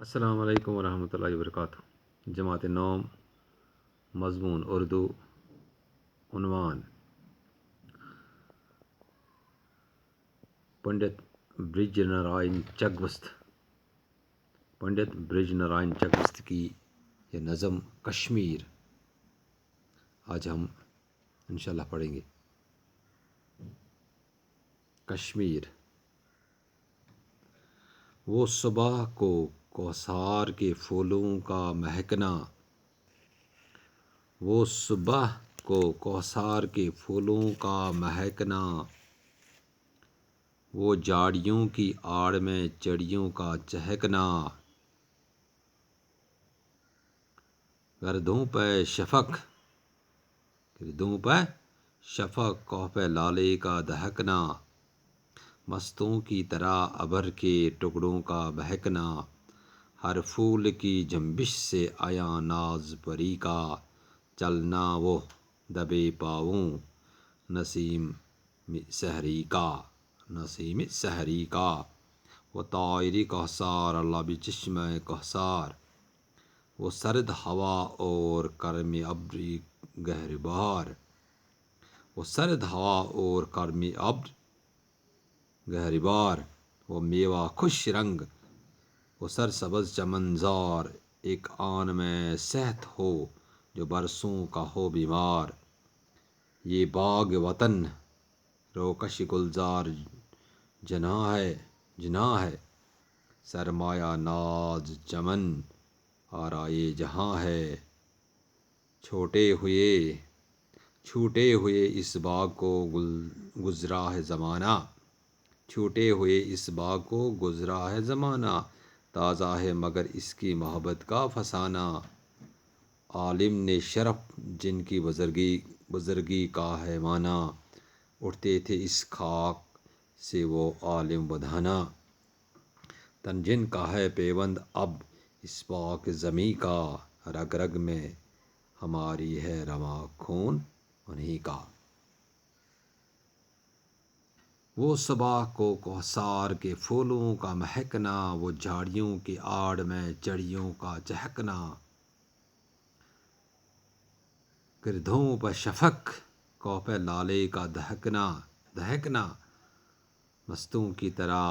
السلام علیکم ورحمۃ اللہ وبرکاتہ۔ جماعت نوم، مضمون اردو، عنوان پنڈت برج نارائن چگوست۔ پنڈت برج نارائن چگوست کی یہ نظم کشمیر آج ہم انشاءاللہ پڑھیں گے۔ کشمیر۔ وہ صبح کو کوثر کے پھولوں کا مہکنا، وہ صبح کو کوثر کے پھولوں کا مہکنا، وہ جھاڑیوں کی آڑ میں چڑیوں کا چہکنا، گردوں پہ شفق کوہ پہ لالے کا دہکنا، مستوں کی طرح ابر کے ٹکڑوں کا بہکنا، ہر پھول کی جنبش سے آیا ناز پری کا، چلنا وہ دبے پاؤں نسیم سحری کا، وہ طائر کوثر اللہ بچشمہ کوثر، وہ سرد ہوا اور کرم ابر گہربار، وہ سرد ہوا اور کرم ابر گہربار، وہ میوہ خوش رنگ، وہ سرسبز چمنزار، ایک آن میں صحت ہو جو برسوں کا ہو بیمار، یہ باغ وطن روکش گلزار جناں ہے، سرمایہ ناز چمن آرائے جہاں ہے، چھوٹے ہوئے اس باغ کو گزرا ہے زمانہ، چھوٹے ہوئے اس باغ کو گزرا ہے زمانہ، تازہ ہے مگر اس کی محبت کا فسانہ، عالم نے شرف جن کی بزرگی کا ہے معنی، اٹھتے تھے اس خاک سے وہ عالم بدھانا، تن جن کا ہے پیوند اب اس پاک زمیں کا، رگ رگ میں ہماری ہے رواں خون انہی کا۔ وہ صبح کو کوثر کے پھولوں کا مہکنا، وہ جھاڑیوں کی آڑ میں چڑیوں کا چہکنا، گردوں پہ شفق کوہ پہ لالے کا دہکنا، مستوں کی طرح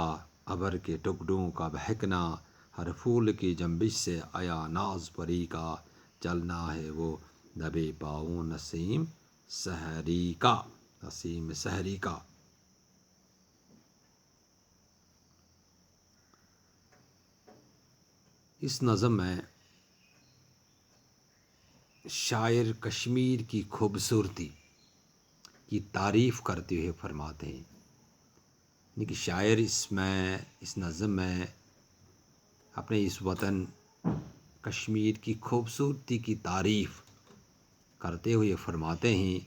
ابر کے ٹکڑوں کا بہکنا، ہر پھول کی جنبش سے آیا ناز پری کا، چلنا ہے وہ دبے پاؤں نسیم سحری کا۔ اس نظم میں شاعر کشمیر کی خوبصورتی کی تعریف کرتے ہوئے فرماتے ہیں، یعنی کہ شاعر اس نظم میں اپنے اس وطن کشمیر کی خوبصورتی کی تعریف کرتے ہوئے فرماتے ہیں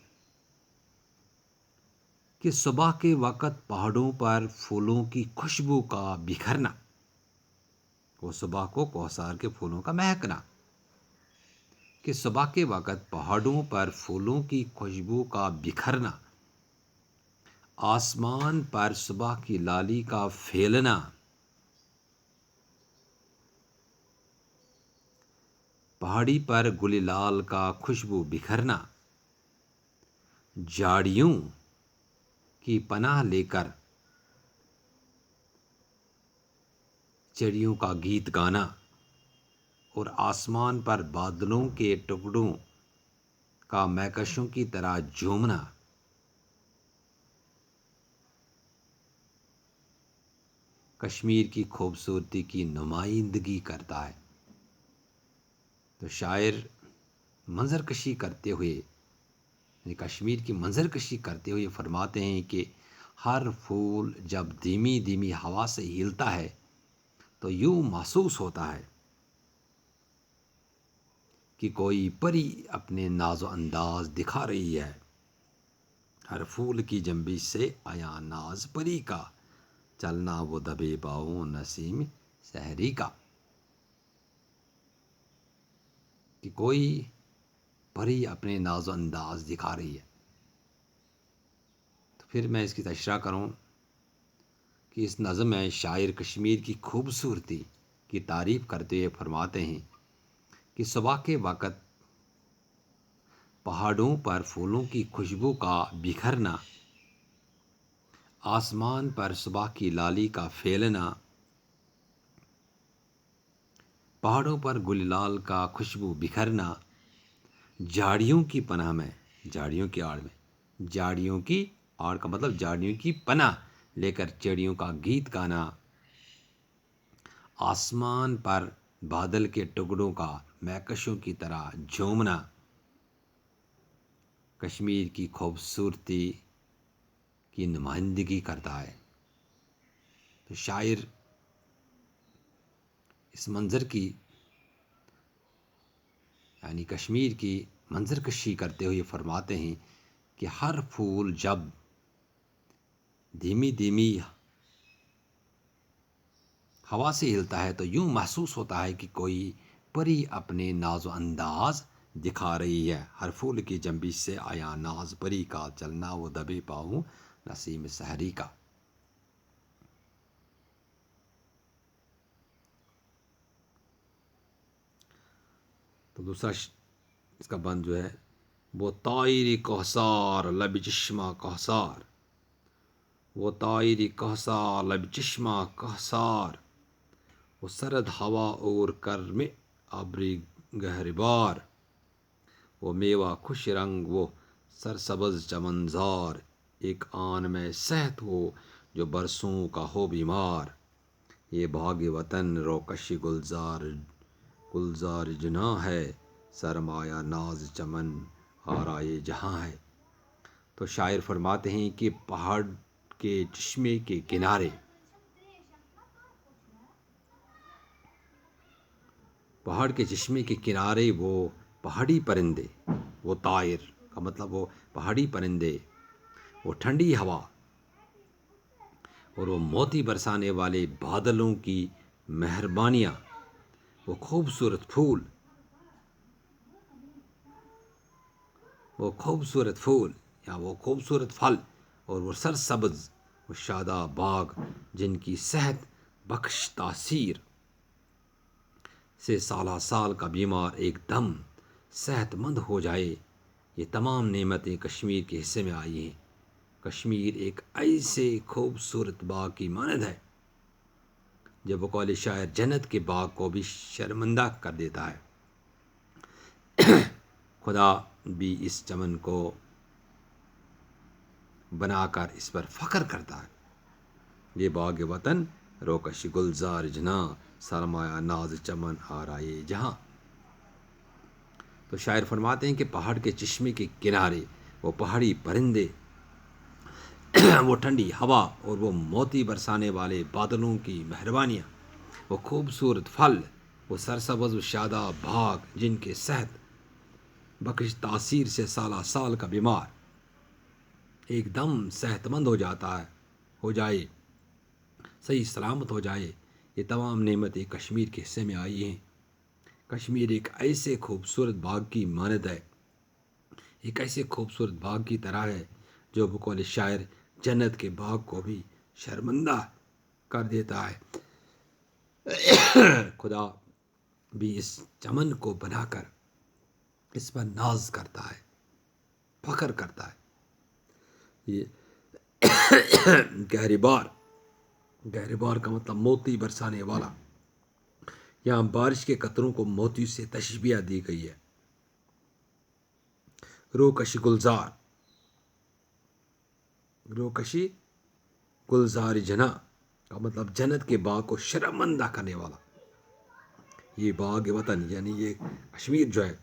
کہ صبح کے وقت پہاڑوں پر پھولوں کی خوشبو کا بکھرنا، وہ صبح کو کوثر کے پھولوں کا مہکنا، کہ صبح کے وقت پہاڑوں پر پھولوں کی خوشبو کا بکھرنا، آسمان پر صبح کی لالی کا پھیلنا، پہاڑی پر گل لال کا خوشبو بکھرنا، جھاڑیوں کی پناہ لے کر چڑیوں کا گیت گانا، اور آسمان پر بادلوں کے ٹکڑوں کا مہکشوں کی طرح جھومنا، کشمیر کی خوبصورتی کی نمائندگی کرتا ہے۔ تو شاعر منظر کشی کرتے ہوئے، یعنی کشمیر کی منظر کشی کرتے ہوئے فرماتے ہیں کہ ہر پھول جب دھیمی دھیمی ہوا سے ہلتا ہے تو یوں محسوس ہوتا ہے کہ کوئی پری اپنے ناز و انداز دکھا رہی ہے، ہر پھول کی جنبش سے آیا ناز پری کا، چلنا وہ دبے پاؤں نسیم سحری کا، کہ کوئی پری اپنے ناز و انداز دکھا رہی ہے۔ تو پھر میں اس کی تشریح کروں کہ اس نظم میں شاعر کشمیر کی خوبصورتی کی تعریف کرتے ہوئے فرماتے ہیں کہ صبح کے وقت پہاڑوں پر پھولوں کی خوشبو کا بکھرنا، آسمان پر صبح کی لالی کا پھیلنا، پہاڑوں پر گل لال کا خوشبو بکھرنا، جھاڑیوں کی پناہ میں، جھاڑیوں کی آڑ میں، جھاڑیوں کی آڑ کا مطلب جھاڑیوں کی پناہ لے کر چڑیوں کا گیت گانا، آسمان پر بادل کے ٹکڑوں کا مہکشوں کی طرح جھومنا، کشمیر کی خوبصورتی کی نمائندگی کرتا ہے۔ تو شاعر اس منظر کی یعنی کشمیر کی منظر کشی کرتے ہوئے فرماتے ہیں کہ ہر پھول جب دھیمی دھیمی ہوا سے ہلتا ہے تو یوں محسوس ہوتا ہے کہ کوئی پری اپنے ناز و انداز دکھا رہی ہے۔ ہر پھول کی جنبش سے آیا ناز پری کا، چلنا وہ دبے پاؤں نسیم سحری کا۔ تو دوسرا اس کا بند جو ہے، وہ طائری کوثار لب چشمہ کوثار، وہ طائری کوثار لب چشمہ کوثار، وہ سرد ہوا اور کرم ابری گہربار، وہ میوہ خوش رنگ وہ سرسبز چمنزار، ایک آن میں صحت ہو جو برسوں کا ہو بیمار، یہ باغ وطن روکش گلزار جناں ہے، سرمایہ ناز چمن آرائے جہاں ہے۔ تو شاعر فرماتے ہیں کہ پہاڑ کے چشمے کے کنارے، پہاڑ کے چشمے کے کنارے وہ پہاڑی پرندے، وہ طائر کا مطلب وہ پہاڑی پرندے، وہ ٹھنڈی ہوا اور وہ موتی برسانے والے بادلوں کی مہربانیاں، وہ خوبصورت پھول، وہ خوبصورت پھول یا وہ خوبصورت پھل، اور وہ سرسبز وہ شاداب باغ جن کی صحت بخش تاثیر سے سالہ سال کا بیمار ایک دم صحت مند ہو جائے۔ یہ تمام نعمتیں کشمیر کے حصے میں آئی ہیں۔ کشمیر ایک ایسے خوبصورت باغ کی مانند ہے جو بقول شاعر جنت کے باغ کو بھی شرمندہ کر دیتا ہے۔ خدا بھی اس چمن کو بنا کر اس پر فخر کرتا ہے۔ یہ باغ وطن روکش گلزار جناں، سرمایہ ناز چمن آرائے جہاں۔ تو شاعر فرماتے ہیں کہ پہاڑ کے چشمے کے کنارے وہ پہاڑی پرندے، وہ ٹھنڈی ہوا اور وہ موتی برسانے والے بادلوں کی مہربانیاں، وہ خوبصورت پھل، وہ سرسبز و شاداب باغ جن کے صحت بخش تاثیر سے سالہ سال کا بیمار ایک دم صحت مند ہو جاتا ہے، ہو جائے، صحیح سلامت ہو جائے۔ یہ تمام نعمتیں کشمیر کے حصے میں آئی ہیں۔ کشمیر ایک ایسے خوبصورت باغ کی مانند ہے، ایک ایسے خوبصورت باغ کی طرح ہے جو بقول شاعر جنت کے باغ کو بھی شرمندہ کر دیتا ہے۔ خدا بھی اس چمن کو بنا کر اس پر ناز کرتا ہے، فخر کرتا ہے۔ یہ گہربار، گہربار کا مطلب موتی برسانے والا، یہاں بارش کے قطروں کو موتی سے تشبیہ دی گئی ہے۔ روکش گلزار، روکشی گلزار جناں کا مطلب جنت کے باغ کو شرمندہ کرنے والا۔ یہ باغ وطن یعنی یہ کشمیر جو ہے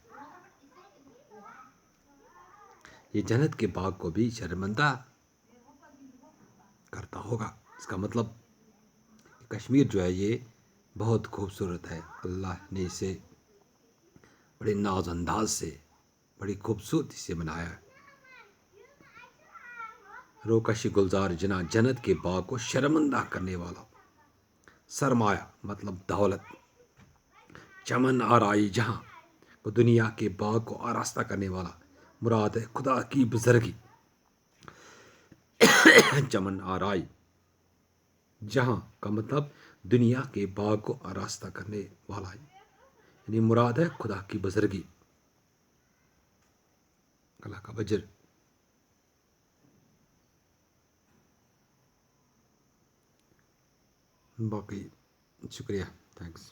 یہ جنت کے باغ کو بھی شرمندہ کرتا ہوگا۔ اس کا مطلب کشمیر جو ہے یہ بہت خوبصورت ہے، اللہ نے اسے بڑے ناز انداز سے بڑی خوبصورتی سے بنایا ہے۔ روکش گلزار جناں جنت کے باغ کو شرمندہ کرنے والا، سرمایہ مطلب دولت، چمن آرائی جہاں کو دنیا کے باغ کو آراستہ کرنے والا، مراد ہے خدا کی بزرگی۔ چمن آرائی جہاں کا مطلب دنیا کے باغ کو آراستہ کرنے والا، یعنی مراد ہے خدا کی بزرگی، اللہ کا وجر۔ باقی شکریہ، تھینکس۔